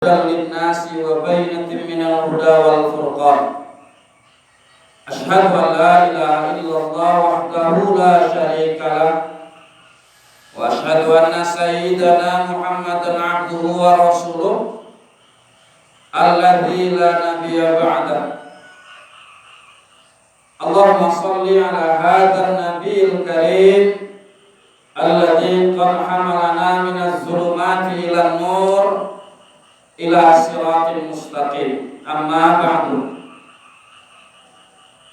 للناس وبينة من الهدى والفرقان أشهد أن لا إله إلا الله وحده لا شريك له وأشهد أن سيدنا محمدا عبده ورسوله الذي لا نبي بعده اللهم صل على هذا النبي الكريم الذي قد حملنا من الظلمات إلى النور ila siratil mustaqim. Amma ba'du.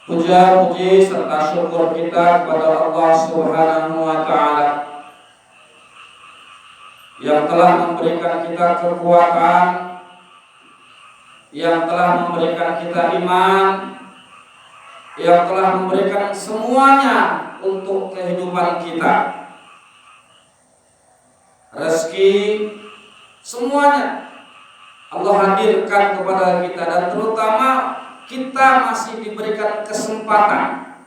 Puja-puji serta syukur kita kepada Allah Subhanahu wa taala yang telah memberikan kita kekuatan, yang telah memberikan kita iman, yang telah memberikan semuanya untuk kehidupan kita. Rezeki semuanya Allah hadirkan kepada kita, dan terutama kita masih diberikan kesempatan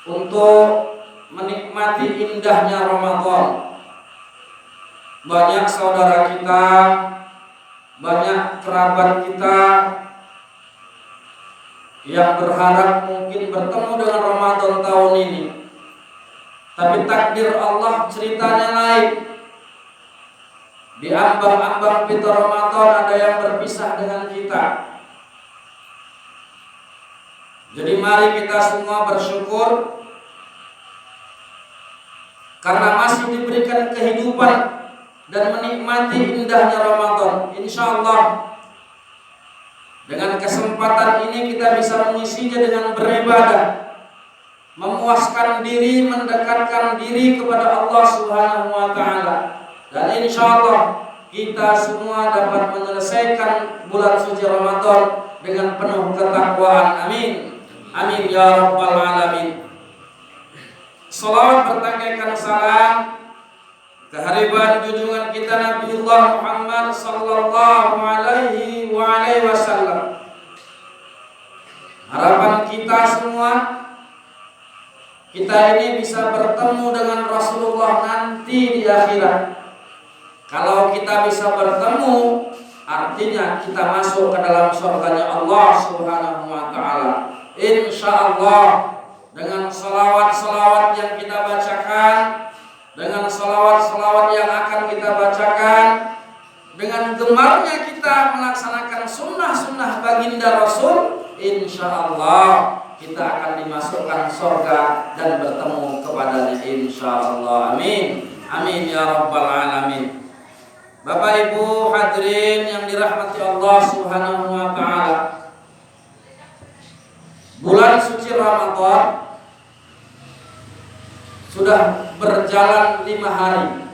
untuk menikmati indahnya Ramadan. Banyak saudara kita, banyak kerabat kita yang berharap mungkin bertemu dengan Ramadan tahun ini, tapi takdir Allah ceritanya lain. Di ambang-ambang pintu Ramadan ada yang berpisah dengan kita. Jadi mari kita semua bersyukur karena masih diberikan kehidupan dan menikmati indahnya Ramadan. Insya Allah dengan kesempatan ini kita bisa mengisinya dengan beribadah, memuaskan diri, mendekatkan diri kepada Allah Subhanahu wa taala. Dan insya Allah kita semua dapat menyelesaikan bulan suci Ramadan dengan penuh ketakwaan. Amin. Amin ya rabbal alamin. Salawat bertangkaikan salam kehariban junjungan kita Nabiullah Muhammad sallallahu alaihi wasallam. Harapan kita semua, kita ini bisa bertemu dengan Rasulullah nanti di akhirat. Kalau kita bisa bertemu, artinya kita masuk ke dalam surganya Allah Subhanahu wa taala. Insyaallah dengan salawat-salawat yang kita bacakan, dengan salawat-salawat yang akan kita bacakan, dengan gemarnya kita melaksanakan sunnah-sunnah baginda Rasul, insyaallah kita akan dimasukkan surga dan bertemu kepadanya insyaallah. Amin. Amin ya rabbal alamin. Bapak Ibu hadirin yang dirahmati Allah Subhanahu wa taala. Bulan suci Ramadan sudah berjalan 5 hari.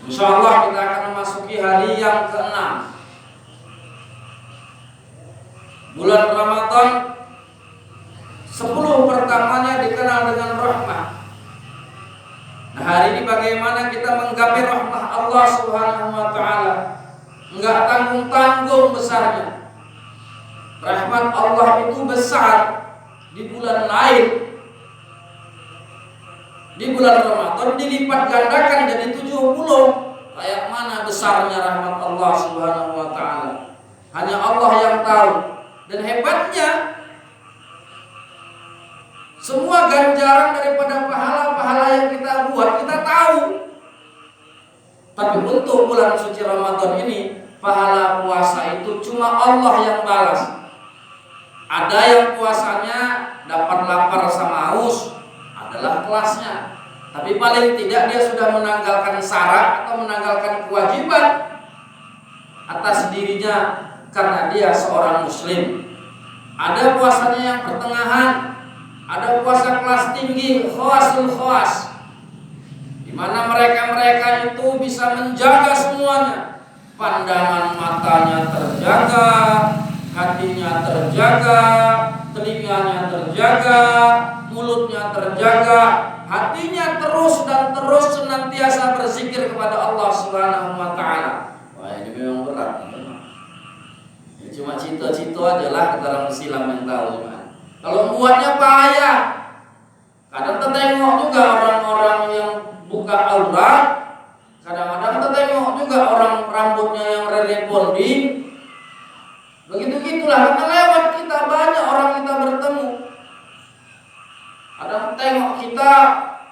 Insyaallah kita akan memasuki hari yang ke-6. Bulan Ramadan 10 pertamanya dikenal dengan rahmah. Nah, hari ini bagaimana kita menggapai rahmah Allah Subhanahu wa taala? Enggak tanggung-tanggung besarnya. Rahmat Allah itu besar di bulan lain. Di bulan Ramadan dilipat gandakan jadi 70. Kayak mana besarnya rahmat Allah Subhanahu wa taala? Hanya Allah yang tahu. Dan hebatnya, semua ganjaran daripada pahala-pahala yang kita buat kita tahu. Tapi untuk bulan suci Ramadan ini, pahala puasa itu cuma Allah yang balas. Ada yang puasanya dapat lapar sama haus, adalah kelasnya. Tapi paling tidak dia sudah menanggalkan syarat atau menanggalkan kewajiban atas dirinya karena dia seorang muslim. Ada puasanya yang pertengahan, ada puasa kelas tinggi, khawasul khawas, di mana mereka itu bisa menjaga semuanya. Pandangan matanya terjaga, hatinya terjaga, telinganya terjaga, mulutnya terjaga, hatinya terus dan terus senantiasa berzikir kepada Allah Subhanahu wa taala. Wah, ini memang berat. Ini cuma cita-cita aja lah kata orang Islam yang tahu. Kalau buatnya payah. Kadang kita tengok juga orang-orang yang buka aurat, kadang-kadang kita tengok juga nggak orang rambutnya yang rebonding? Begitu-gitulah, karena lewat kita banyak orang kita bertemu. Ada tengok kita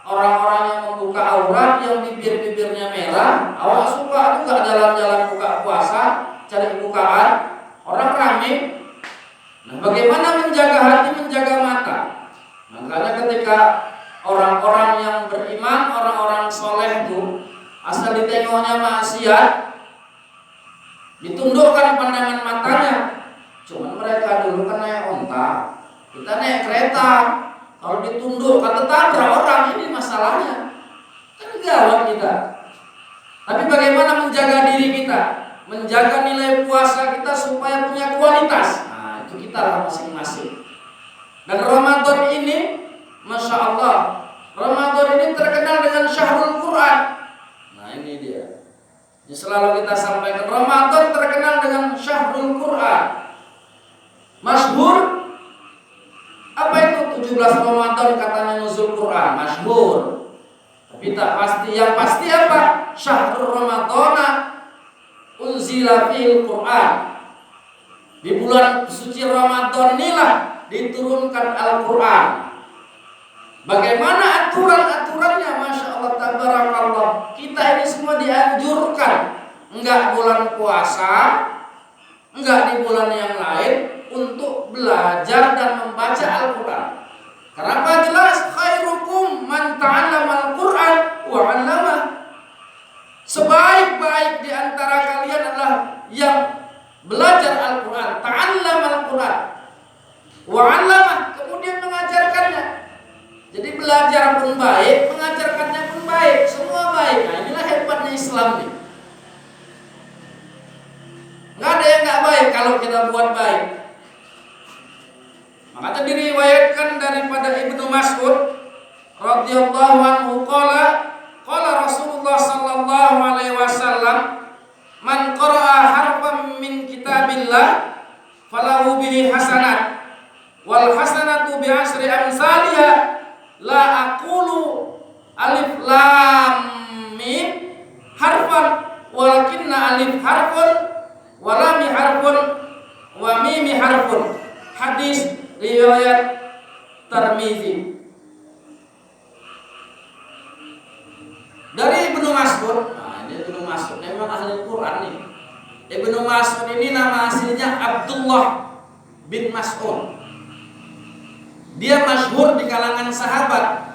orang-orang yang membuka aurat, yang bibir-bibirnya merah. Awak suka juga jalan-jalan buka puasa, cari bukaan, orang rame. Nah, bagaimana menjaga hati, menjaga mata? Makanya ketika orang-orang yang beriman, orang-orang soleh itu asal ditengoknya maksiat, ditundukkan pandangan matanya. Cuman mereka dulu kan naik onta, kita naik kereta. Kalau ditunduk kata tabrak orang, ini masalahnya. Kan gawat kita. Tapi bagaimana menjaga diri kita, menjaga nilai puasa kita supaya punya kualitas? Nah, itu kita lah masing-masing. Dan Ramadan ini, Masya Allah, Ramadan ini terkenal dengan Syahrul Quran. Nah, ini dia. Ini selalu kita sampaikan, Ramadan terkenal dengan Syahrul Quran. Masyhur. Apa itu 17 Ramadan katanya nuzul Quran? Masyhur. Tapi tak pasti. Yang pasti apa? Syahrul Ramadana unzila fil Quran. Di bulan suci Ramadan inilah diturunkan Al-Quran. Bagaimana aturan-aturannya? Masya Allah, tabarakallah. Kita ini semua dianjurkan, enggak bulan puasa, enggak di bulan yang lain, untuk belajar dan membaca Al-Quran. Kenapa? Jelas, khairukum man ta'allama Al-Quran wa 'allamah. Sebaik-baik di antara kalian adalah yang belajar Al-Quran, ta'allama Al-Quran wa 'allamah, kemudian mengajarkannya. Jadi belajar pun baik, mengajarkannya pun baik, semua baik. Nah, inilah hebatnya Islam nih. Nggak ada yang nggak baik kalau kita buat baik. Makanya diriwayatkan daripada Ibnu Mas'ud radhiyallahu anhu qala Rasulullah sallallahu alaihi wasallam, man qara'a harfan min kitabillah falahu bihi hasanat wal hasanatu bi asyri amsalihha. La aqulu alif lam mim harfan walakinna alif harfun wa lam harfun wa mim harfun. Hadis riwayat Tirmizi. Dari Ibnu Mas'ud. Nah, ini Ibnu Mas'ud memang ahli Quran nih. Ibnu Mas'ud ini nama aslinya Abdullah bin Mas'ud. Dia masyhur di kalangan sahabat.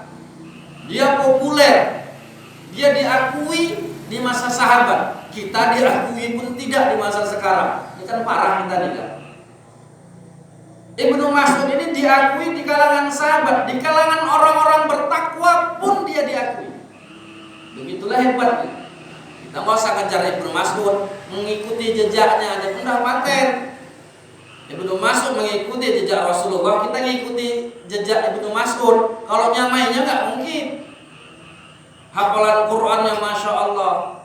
Dia populer. Dia diakui di masa sahabat. Kita diakui pun tidak di masa sekarang. Ini kan parah kita nih kan. Ibnu Mas'ud ini diakui di kalangan sahabat, di kalangan orang-orang bertakwa pun dia diakui. Begitulah hebatnya. Kita nggak usah kejar Ibnu Mas'ud, mengikuti jejaknya aja udah paten. Ibnu Mas'ud mengikuti jejak Rasulullah, kita mengikuti jejak Ibnu Mas'ud. Kalau nyamainya nggak mungkin. Hafalan Qurannya Masya Allah,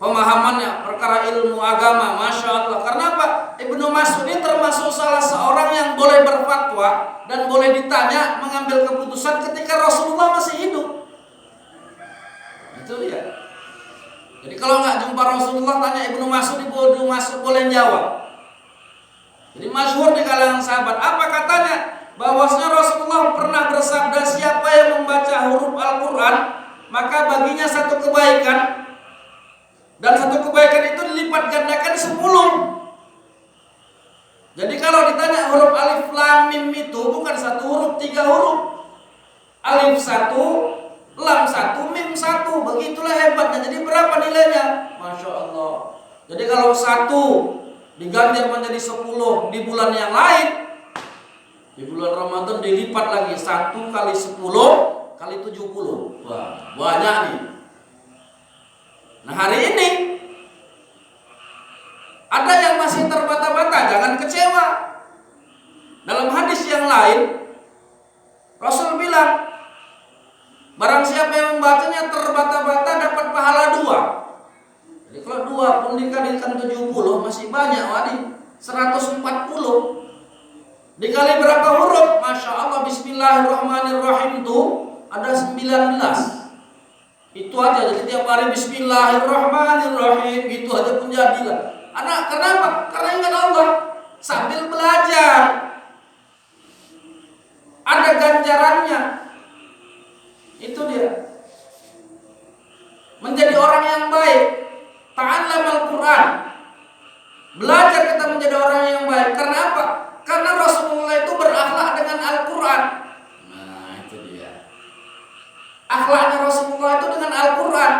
pemahamannya perkara ilmu agama Masya Allah. Karena apa? Ibnu Mas'ud ini termasuk salah seorang yang boleh berfatwa dan boleh ditanya mengambil keputusan ketika Rasulullah masih hidup. Itu dia. Jadi kalau nggak jumpa Rasulullah, tanya Ibnu Mas'ud, Ibnu Mas'ud boleh jawab. Jadi masyhur di kalangan sahabat. Apa katanya? Bahwasanya Rasulullah pernah bersabda, siapa yang membaca huruf Al-Quran, maka baginya satu kebaikan, dan satu kebaikan itu dilipat gandakan 10. Jadi kalau ditanya huruf alif lam mim itu bukan satu huruf, 3 huruf. Alif 1, lam 1, mim 1. Begitulah hebatnya. Jadi berapa nilainya? Masya Allah. Jadi kalau 1 diganjar menjadi 10 di bulan yang lain, di bulan Ramadan dilipat lagi 1 kali 10 kali 70. Wah, banyak nih. Nah, hari ini ada yang masih terbata-bata, jangan kecewa. Dalam hadis yang lain Rasul bilang, barang siapa yang membacanya terbata-bata dapat pahala 2. Jadi kalau 2 pun dikalikan 70 masih banyak, wadi 140. Dikali berapa huruf? Masya Allah, bismillahirrahmanirrahim itu ada 19. Itu aja, jadi tiap hari Bismillahirrahmanirrahim, itu aja pun jadilah. Anak, kenapa? Karena ingat Allah. Sambil belajar, ada ganjarannya. Itu dia. Menjadi orang yang baik. Ta'allam Al-Quran. Belajar kita menjadi orang yang baik. Karena apa? Karena Rasulullah itu berakhlak dengan Al-Quran. Nah, itu dia. Akhlaknya Rasulullah itu dengan Al-Quran.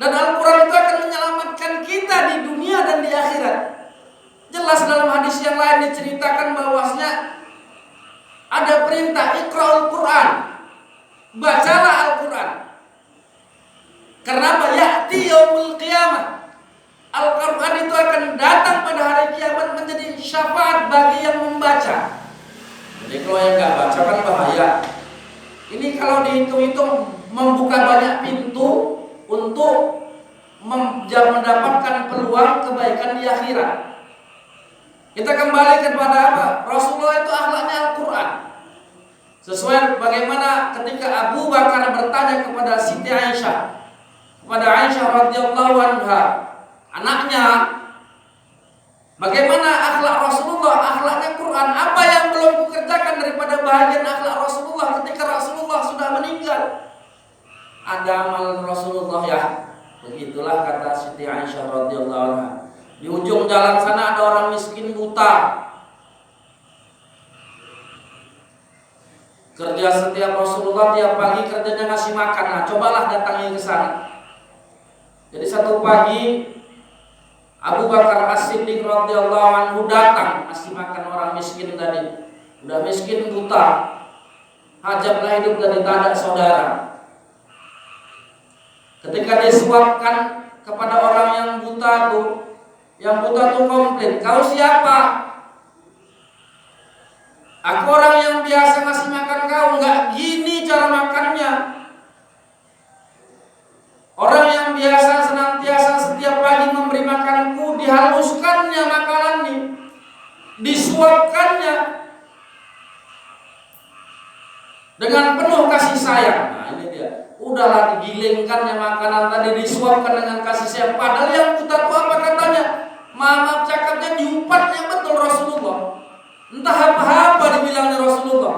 Dan Al-Quran itu akan menyelamatkan kita di dunia dan di akhirat. Jelas dalam hadis yang lain diceritakan bahwasanya ada perintah Iqra'ul Quran. Bacalah Al-Quran. Kenapa? Ya'ti yaumul qiyamah. Al-Quran itu akan datang pada hari kiamat menjadi syafaat bagi yang membaca. Jadi kalau yang nggak baca kan bahaya. Ini kalau dihitung-hitung membuka banyak pintu untuk mendapatkan peluang kebaikan di akhirat. Kita kembali kepada apa? Rasulullah itu akhlaknya Al-Quran. Sesuai bagaimana ketika Abu Bakar bertanya kepada Siti Aisyah, kepada Aisyah radhiyallahu anha, anaknya, bagaimana akhlak Rasulullah, akhlaknya Quran, apa yang belum kukerjakan daripada bahagian akhlak Rasulullah ketika Rasulullah sudah meninggal? Ada amal Rasulullah ya. Begitulah kata Siti Aisyah radhiyallahu anha. Di ujung jalan sana ada orang miskin buta. Kerja setiap Rasulullah tiap pagi kerjanya ngasih makan. Nah, cobalah datangi ke sana. Jadi satu pagi Abu Bakar As-Siddiq radhiyallahu anhu datang ngasih makan orang miskin tadi. Udah miskin buta. Hajatlah hidup dari tak ada saudara. Ketika disuapkan kepada orang yang buta tuh komplain, "Kau siapa?" "Aku orang yang biasa ngasih makan kau." "Enggak gini cara makannya. Orang yang biasa senantiasa setiap pagi memberi makanku, dihaluskannya makanan ini, disuapkannya dengan penuh kasih sayang." Nah ini dia. Udahlah digilingkannya makanan tadi, disuapkan dengan kasih sayang. Padahal yang buta itu apa katanya? Maaf cakapnya diupatnya betul Rasulullah. Entah apa-apa dibilangnya Rasulullah.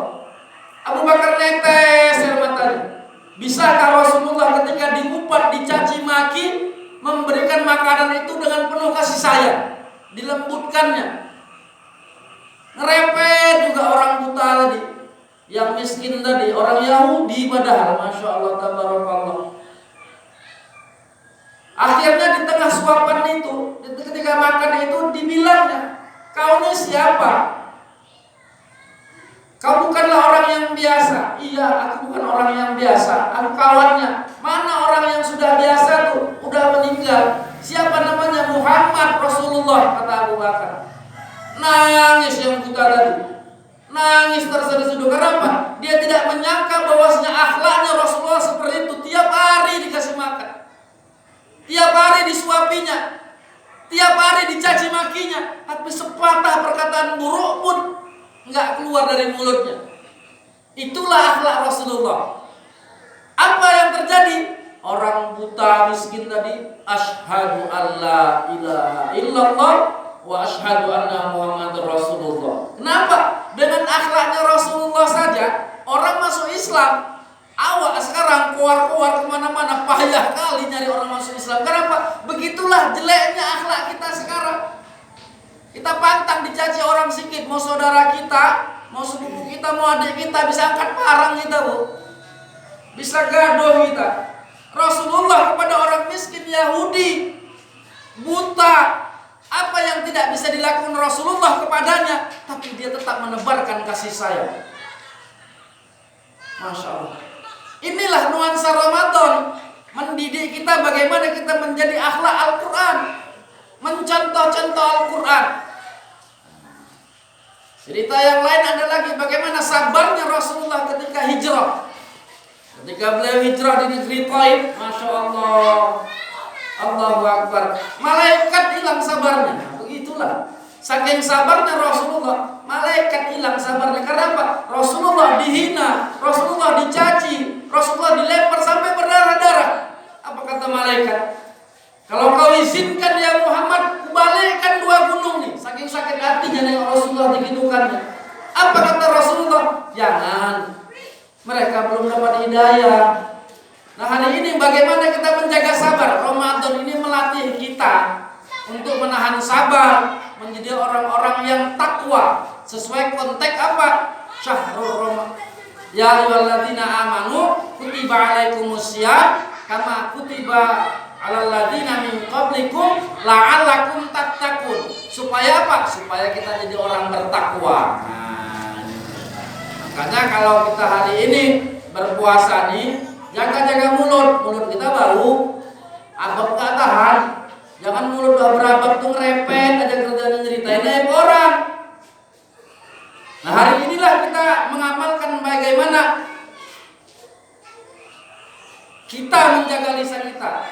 Abu Bakar netes air matanya. Bisakah Rasulullah ketika diupat, dicaci maki, memberikan makanan itu dengan penuh kasih sayang, dilembutkannya? Ngerepet juga orang buta tadi, yang miskin tadi, orang Yahudi padahal, masya Allah tabarakallah. Akhirnya di tengah suapan itu, ketika makan itu dibilangnya, "Kau ini siapa? Kau bukanlah orang yang biasa." "Iya, aku bukan orang yang biasa, aku kawannya." "Mana orang yang sudah biasa tuh? Udah meninggal." "Siapa namanya?" "Muhammad Rasulullah," kata Abu Bakar. Nangis yang buta tadi, nangis terseduh-seduh. Kenapa? Dia tidak menyangka bahwasanya akhlaknya Rasulullah seperti itu. Tiap hari dikasih makan, tiap hari disuapinya, tiap hari dicaci makinya, tapi sepatah perkataan buruk pun nggak keluar dari mulutnya. Itulah akhlak Rasulullah. Apa yang terjadi? Orang buta miskin tadi, "Asyhadu alla ilaha illallah wa asyhadu anna Muhammadar Rasulullah." Kenapa? Dengan akhlaknya Rasulullah saja orang masuk Islam. Awak sekarang keluar-keluar kemana-mana, payah kali nyari orang masuk Islam. Kenapa? Begitulah jeleknya akhlak kita sekarang. Kita pantang dicaci orang sikit, mau saudara kita, mau sepupu kita, mau adik kita, bisa angkat parang kita, Bu. Bisa gaduh kita. Rasulullah kepada orang miskin Yahudi, buta, apa yang tidak bisa dilakukan Rasulullah kepadanya, tapi dia tetap menebarkan kasih sayang. Masya Allah. Inilah nuansa Ramadan, mendidik kita bagaimana kita menjadi akhlak Al-Quran, mencontoh-contoh Al-Quran. Cerita yang lain ada lagi bagaimana sabarnya Rasulullah ketika hijrah. Ketika beliau hijrah di negeri Taif, Masya Allah, Allahu Akbar, malaikat hilang sabarnya. Begitulah, saking sabarnya Rasulullah, malaikat hilang sabarnya. Karena apa? Rasulullah dihina, Rasulullah dicaci, Rasulullah dilempar sampai berdarah-darah. Apa kata malaikat? Kalau kau izinkan ya Muhammad, kubalikkan 2 gunung nih. Saking sakit hatinya nih Rasulullah digitukannya. Apa kata Rasulullah? Jangan. Mereka belum dapat hidayah. Nah, hari ini bagaimana kita menjaga sabar? Ramadan ini melatih kita untuk menahan sabar, menjadi orang-orang yang takwa. Sesuai konteks apa? Syahrul Ramadan. Ya ayyuhalladzina amanu kutiba alaikumusiyam kama kutiba alal ladzina min qablikum la'allakum tattaqun. Supaya apa? Supaya kita jadi orang bertakwa. Nah, makanya kalau kita hari ini berpuasa nih, jaga-jaga mulut kita baru abab gak tahan. Jangan mulut udah berabab tuh ngerepet aja kerjanya nyeritain aib orang. Nah, hari inilah kita mengamalkan bagaimana kita menjaga lisan kita.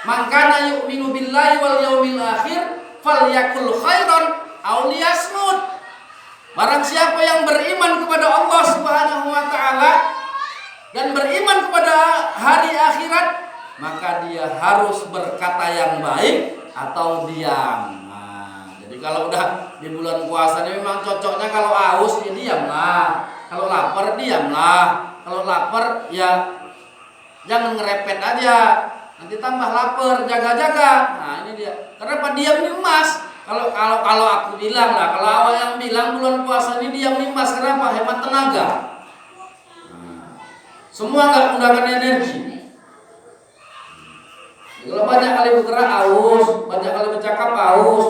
Man kana yu'minu billahi wal yaumil akhir falyakul khairan aw liyasmut. Barang siapa yang beriman kepada Allah Subhanahu wa taala dan beriman kepada hari akhirat, maka dia harus berkata yang baik atau diam. Nah, jadi kalau udah di bulan puasa ini memang cocoknya kalau haus ya diamlah, kalau lapar diamlah. Kalau lapar ya jangan ngerepet aja, nanti tambah lapar, jaga-jaga. Nah, ini dia. Karena apa? Diam ini emas. Kalau aku bilang lah, kalau awal yang bilang bulan puasa ini diam ini emas, kenapa? Hemat tenaga. Semua nggak menggunakan energi. Kalau banyak kali bergerak haus, banyak kali bercakap haus,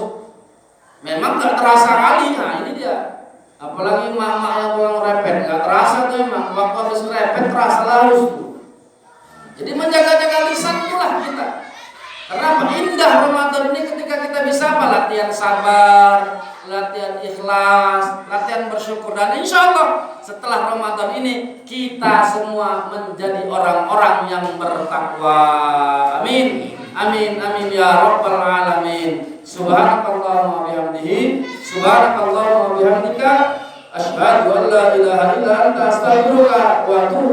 memang nggak terasa kali. Nah, ini dia. Apalagi mama yang pulang repet, nggak terasa tuh emang. Waktu habis repet terasa haus tuh. Jadi menjaga-jaga lisan itulah kita. Karena indah Ramadan ini ketika kita bisa apa? Latihan sabar, latihan ikhlas, latihan bersyukur. Dan insya Allah setelah Ramadan ini kita semua menjadi orang-orang yang bertakwa. Amin. Amin amin ya rabbal alamin. Subhanakallahumma wa bihamdihi, subhanakallahumma wa bihamdika, asyhadu an la ilaha illa anta astaghfiruka wa atubu